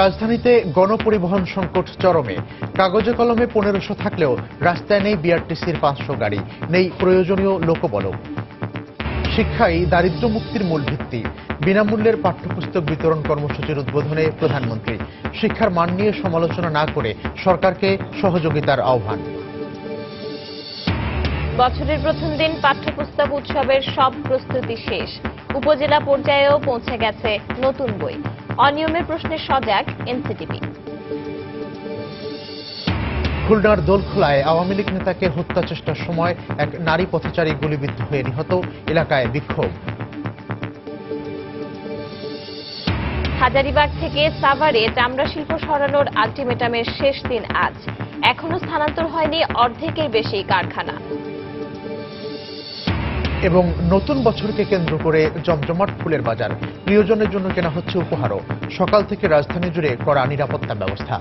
রাজধানীতে গণপরিবহন সংকট চরমে। কাগজে কলমে 1500 থাকলেও রাস্তায় নেই বিআরটিসির 500 গাড়ি, নেই প্রয়োজনীয় লোকবল। শিক্ষাই দারিদ্র্য মুক্তির মূল ভিত্তি। বিনামূল্যের পাঠ্যপুস্তক বিতরণ কর্মসূচির উদ্বোধনে প্রধানমন্ত্রী। শিক্ষার মান নিয়ে সমালোচনা না করে সরকারকে সহযোগিতার আহ্বান। বছরের প্রথম দিন পাঠ্যপুস্তক উৎসবের সব প্রস্তুতি শেষ। উপজেলা পর্যায়েও পৌঁছে গেছে নতুন বই। অনিয়মের প্রশ্নে সজাগ এনসিটিবি। খুলনার দোলখোলায় আওয়ামী লীগ নেতাকে হত্যা চেষ্টার সময় এক নারী পথচারী গুলিবিদ্ধ হয়ে নিহত, এলাকায় বিক্ষোভ। হাজারীবাগ থেকে সাভারে চামড়া শিল্প সরানোর আলটিমেটামের শেষ দিন আজ। এখনো স্থানান্তর হয়নি অর্ধেকের বেশি কারখানা। এবং নতুন বছরকে কেন্দ্র করে জমজমাট ফুলের বাজার। প্রিয়জনের জন্য কেনা হচ্ছে উপহারও। সকাল থেকে রাজধানী জুড়ে কড়া নিরাপত্তা ব্যবস্থা।